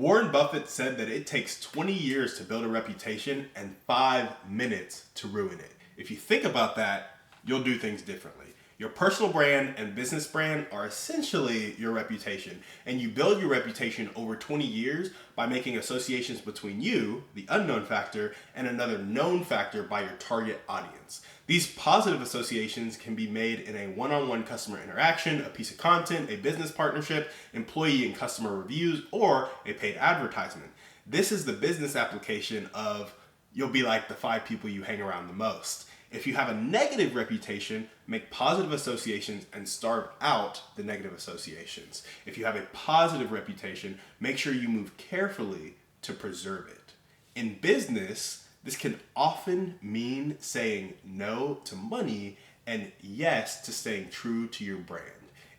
Warren Buffett said that it takes 20 years to build a reputation and 5 minutes to ruin it. If you think about that, you'll do things differently. Your personal brand and business brand are essentially your reputation, and you build your reputation over 20 years by making associations between you, the unknown factor, and another known factor by your target audience. These positive associations can be made in a one-on-one customer interaction, a piece of content, a business partnership, employee and customer reviews, or a paid advertisement. This is the business application of you'll be like the 5 people you hang around the most. If you have a negative reputation, make positive associations and starve out the negative associations. If you have a positive reputation, make sure you move carefully to preserve it. In business, this can often mean saying no to money and yes to staying true to your brand.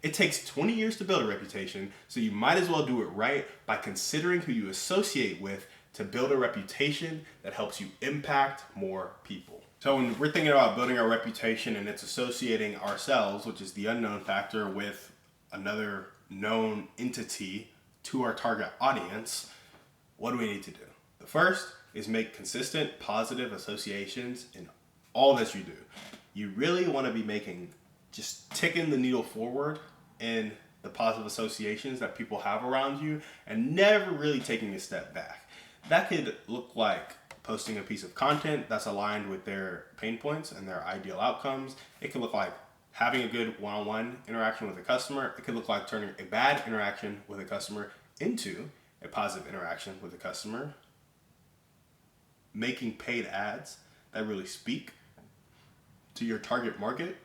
It takes 20 years to build a reputation, so you might as well do it right by considering who you associate with to build a reputation that helps you impact more people. So when we're thinking about building our reputation and it's associating ourselves, which is the unknown factor, with another known entity to our target audience, what do we need to do? The first is make consistent positive associations in all that you do. You really want to be just ticking the needle forward in the positive associations that people have around you and never really taking a step back. That could look like posting a piece of content that's aligned with their pain points and their ideal outcomes. It could look like having a good one-on-one interaction with a customer. It could look like turning a bad interaction with a customer into a positive interaction with a customer. Making paid ads that really speak to your target market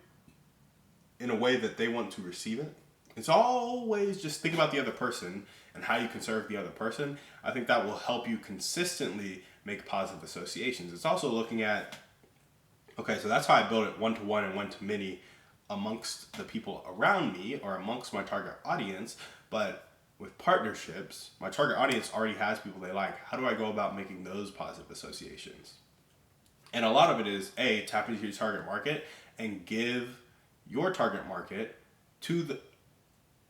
in a way that they want to receive it. It's always just think about the other person and how you can serve the other person. I think that will help you consistently make positive associations. It's also looking at, okay, so that's how I build it one-to-one and one-to-many amongst the people around me or amongst my target audience. But with partnerships, my target audience already has people they like. How do I go about making those positive associations? And a lot of it is, tap into your target market and give your target market to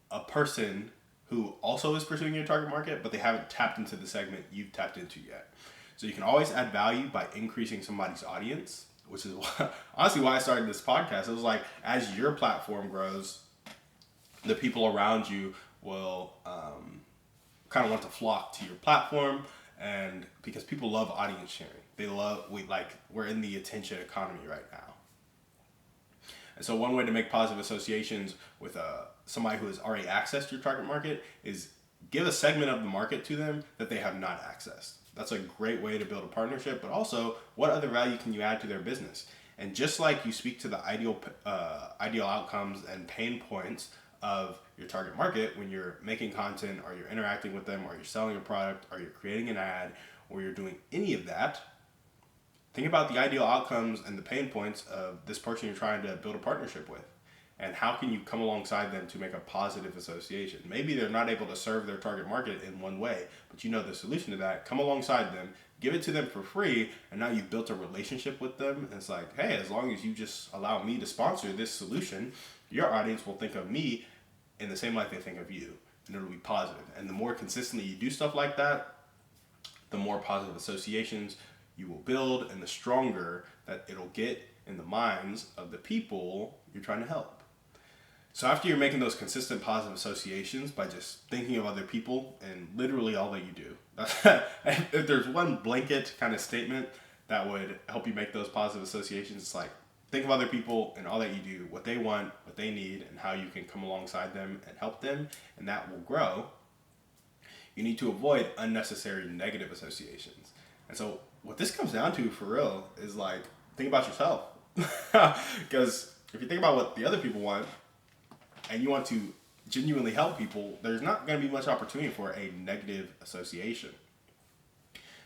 a person who also is pursuing your target market, but they haven't tapped into the segment you've tapped into yet. So you can always add value by increasing somebody's audience, which is honestly why I started this podcast. It was like, as your platform grows, the people around you will kind of want to flock to your platform, and because people love audience sharing. We're in the attention economy right now. And so one way to make positive associations with somebody who has already accessed your target market is give a segment of the market to them that they have not accessed. That's a great way to build a partnership, but also what other value can you add to their business? And just like you speak to the ideal outcomes and pain points of your target market when you're making content or you're interacting with them or you're selling a product or you're creating an ad or you're doing any of that, think about the ideal outcomes and the pain points of this person you're trying to build a partnership with. And how can you come alongside them to make a positive association? Maybe they're not able to serve their target market in one way, but you know the solution to that. Come alongside them, give it to them for free, and now you've built a relationship with them. And it's like, hey, as long as you just allow me to sponsor this solution, your audience will think of me in the same light they think of you, and it'll be positive. And the more consistently you do stuff like that, the more positive associations you will build, and the stronger that it'll get in the minds of the people you're trying to help. So after you're making those consistent positive associations by just thinking of other people and literally all that you do, if there's one blanket kind of statement that would help you make those positive associations, it's like, think of other people and all that you do, what they want, what they need, and how you can come alongside them and help them, and that will grow. You need to avoid unnecessary negative associations. And so what this comes down to for real is like, think about yourself. Because if you think about what the other people want and you want to genuinely help people, there's not going to be much opportunity for a negative association.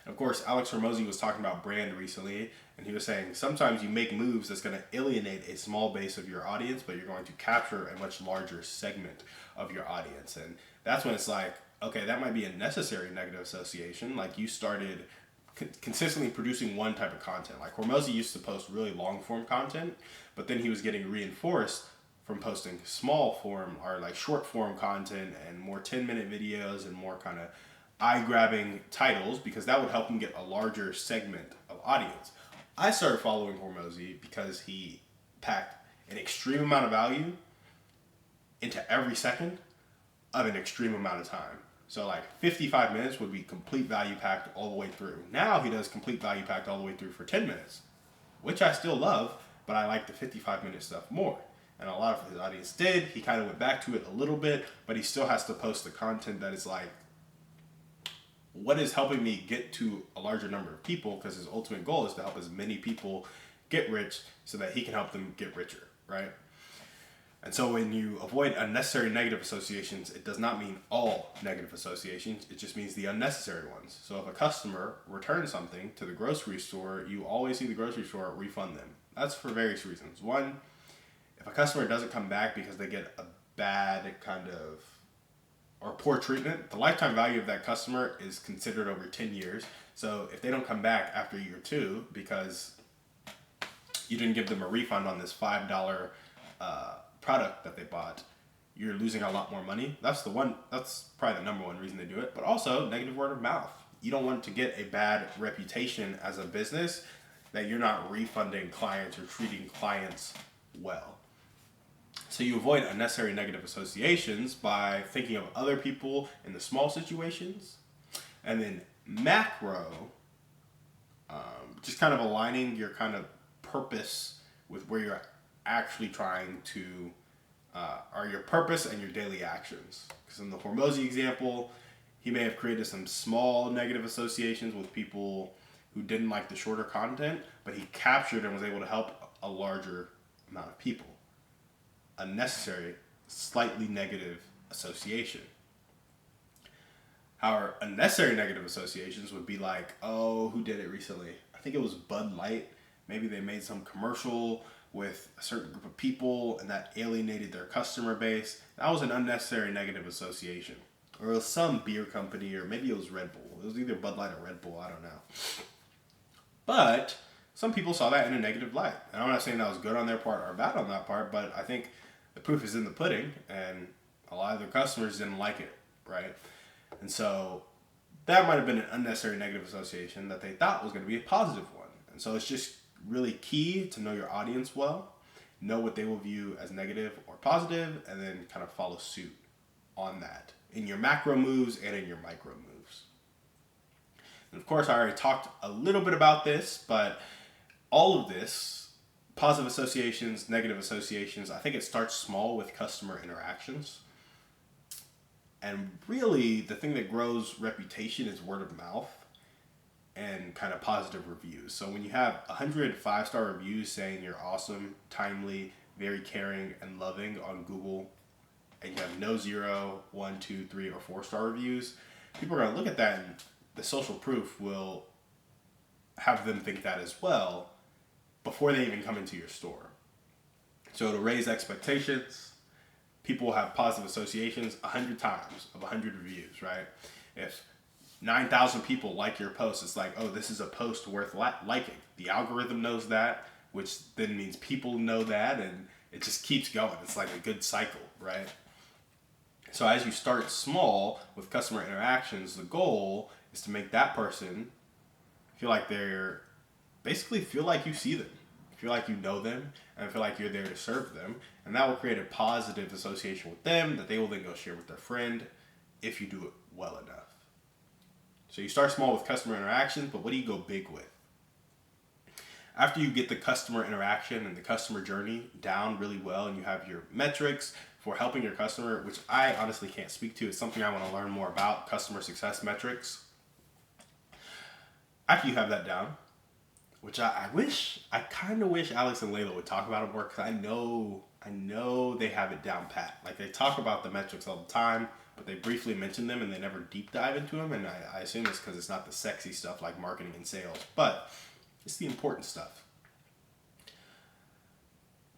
Of course, Alex Hormozi was talking about brand recently, and he was saying sometimes you make moves that's going to alienate a small base of your audience, but you're going to capture a much larger segment of your audience. And that's when it's like, okay, that might be a necessary negative association. Like you started consistently producing one type of content. Like Hormozi used to post really long form content, but then he was getting reinforced from posting small form or like short form content and more 10-minute videos and more kind of eye-grabbing titles because that would help him get a larger segment of audience. I started following Hormozy because he packed an extreme amount of value into every second of an extreme amount of time. So like 55 minutes would be complete value packed all the way through. Now he does complete value packed all the way through for 10 minutes, which I still love, but I like the 55-minute stuff more. And a lot of his audience did. He kind of went back to it a little bit, but he still has to post the content that is like, what is helping me get to a larger number of people? Because his ultimate goal is to help as many people get rich so that he can help them get richer, right? And so when you avoid unnecessary negative associations, it does not mean all negative associations. It just means the unnecessary ones. So if a customer returns something to the grocery store, you always see the grocery store refund them. That's for various reasons. One, if a customer doesn't come back because they get a bad kind of or poor treatment, the lifetime value of that customer is considered over 10 years. So if they don't come back after year 2 because you didn't give them a refund on this $5 product that they bought, you're losing a lot more money. That's probably the number one reason they do it. But also negative word of mouth. You don't want to get a bad reputation as a business that you're not refunding clients or treating clients well. So you avoid unnecessary negative associations by thinking of other people in the small situations. And then macro, just kind of aligning your kind of purpose with where you're actually trying to, are your purpose and your daily actions. Because in the Hormozy example, he may have created some small negative associations with people who didn't like the shorter content, but he captured and was able to help a larger amount of people. Unnecessary, slightly negative association. However, unnecessary negative associations would be like, oh, who did it recently? I think it was Bud Light. Maybe they made some commercial with a certain group of people and that alienated their customer base. That was an unnecessary negative association. Or it was some beer company, or maybe it was Red Bull. It was either Bud Light or Red Bull, I don't know. But some people saw that in a negative light. And I'm not saying that was good on their part or bad on that part, but I think the proof is in the pudding, and a lot of their customers didn't like it, right? And so that might have been an unnecessary negative association that they thought was going to be a positive one. And so it's just really key to know your audience well, know what they will view as negative or positive, and then kind of follow suit on that in your macro moves and in your micro moves. And of course, I already talked a little bit about this, but all of this, positive associations, negative associations, I think it starts small with customer interactions. And really, the thing that grows reputation is word of mouth and kind of positive reviews. So when you have 100 5-star reviews saying you're awesome, timely, very caring, and loving on Google, and you have no 0, 1, 2, 3, or 4-star reviews, people are going to look at that, and the social proof will have them think that as well before they even come into your store. So it'll raise expectations. People will have positive associations 100 times of 100 reviews, right? If 9,000 people like your post, it's like, oh, this is a post worth liking. The algorithm knows that, which then means people know that, and it just keeps going. It's like a good cycle, right? So as you start small with customer interactions, the goal is to make that person feel like feel like you see them, feel like you know them, and feel like you're there to serve them. And that will create a positive association with them that they will then go share with their friend if you do it well enough. So you start small with customer interactions, but what do you go big with? After you get the customer interaction and the customer journey down really well, and you have your metrics for helping your customer, which I honestly can't speak to, it's something I want to learn more about, customer success metrics. After you have that down, which I kind of wish Alex and Layla would talk about it more, because I know they have it down pat. Like, they talk about the metrics all the time, but they briefly mention them and they never deep dive into them. And I assume it's because it's not the sexy stuff like marketing and sales, but it's the important stuff.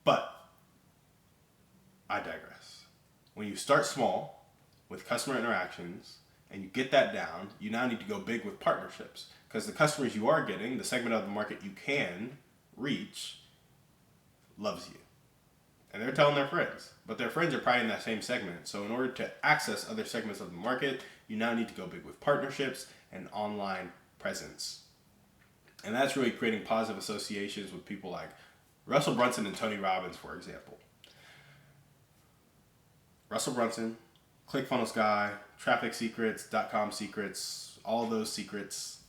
But I digress. When you start small with customer interactions and you get that down, you now need to go big with partnerships. Because the customers you are getting, the segment of the market you can reach, loves you. And they're telling their friends. But their friends are probably in that same segment. So in order to access other segments of the market, You now need to go big with partnerships and online presence. And that's really creating positive associations with people like Russell Brunson and Tony Robbins, for example. Russell Brunson, ClickFunnels guy, traffic secrets, .com secrets, all those secrets.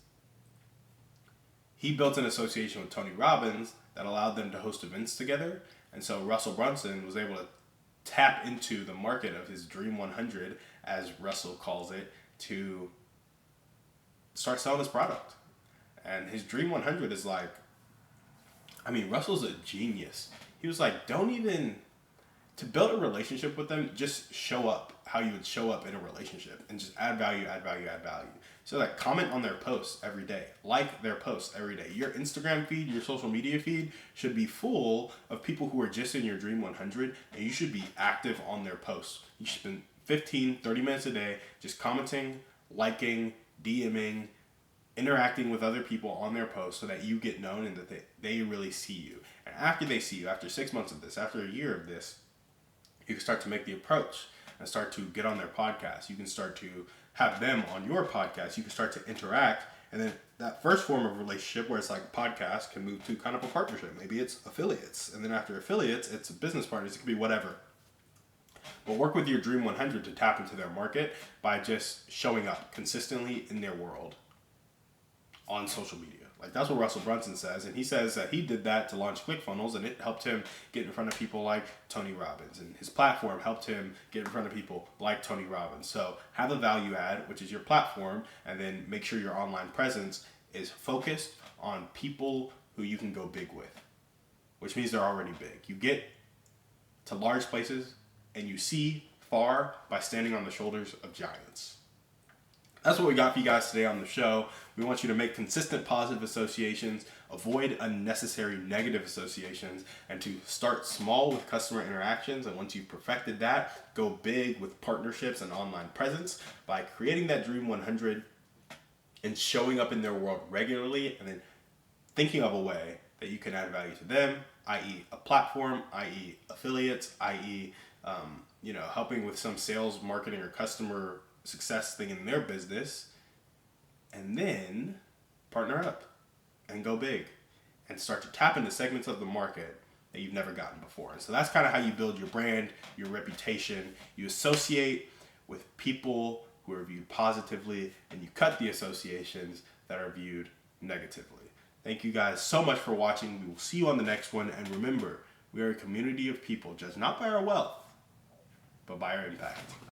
He built an association with Tony Robbins that allowed them to host events together. And so Russell Brunson was able to tap into the market of his Dream 100, as Russell calls it, to start selling his product. And his Dream 100 is like, Russell's a genius. He was like, to build a relationship with them, just show up how you would show up in a relationship and just add value, add value, add value. So like comment on their posts every day, like their posts every day. Your Instagram feed, your social media feed should be full of people who are just in your Dream 100, and you should be active on their posts. You should spend 15, 30 minutes a day just commenting, liking, DMing, interacting with other people on their posts so that you get known and that they really see you. And after they see you, after 6 months of this, after a year of this, you can start to make the approach and start to get on their podcast. You can start to have them on your podcast. You can start to interact. And then that first form of relationship where it's like a podcast can move to kind of a partnership. Maybe it's affiliates. And then after affiliates, it's business partners. It could be whatever. But work with your Dream 100 to tap into their market by just showing up consistently in their world on social media. Like that's what Russell Brunson says, and he says that he did that to launch ClickFunnels, and it helped him get in front of people like Tony Robbins, and his platform helped him get in front of people like Tony Robbins. So have a value add, which is your platform, and then make sure your online presence is focused on people who you can go big with, which means they're already big. You get to large places and you see far by standing on the shoulders of giants. That's what we got for you guys today on the show. We want you to make consistent positive associations, avoid unnecessary negative associations, and to start small with customer interactions. And once you've perfected that, go big with partnerships and online presence by creating that Dream 100 and showing up in their world regularly, and then thinking of a way that you can add value to them, i.e. a platform, i.e. affiliates, i.e. Helping with some sales, marketing, or customer success thing in their business, and then partner up and go big and start to tap into segments of the market that you've never gotten before. And so that's kind of how you build your brand, your reputation. You associate with people who are viewed positively, and you cut the associations that are viewed negatively. Thank you guys so much for watching. We will see you on the next one. And remember, we are a community of people judged not by our wealth, but by our impact.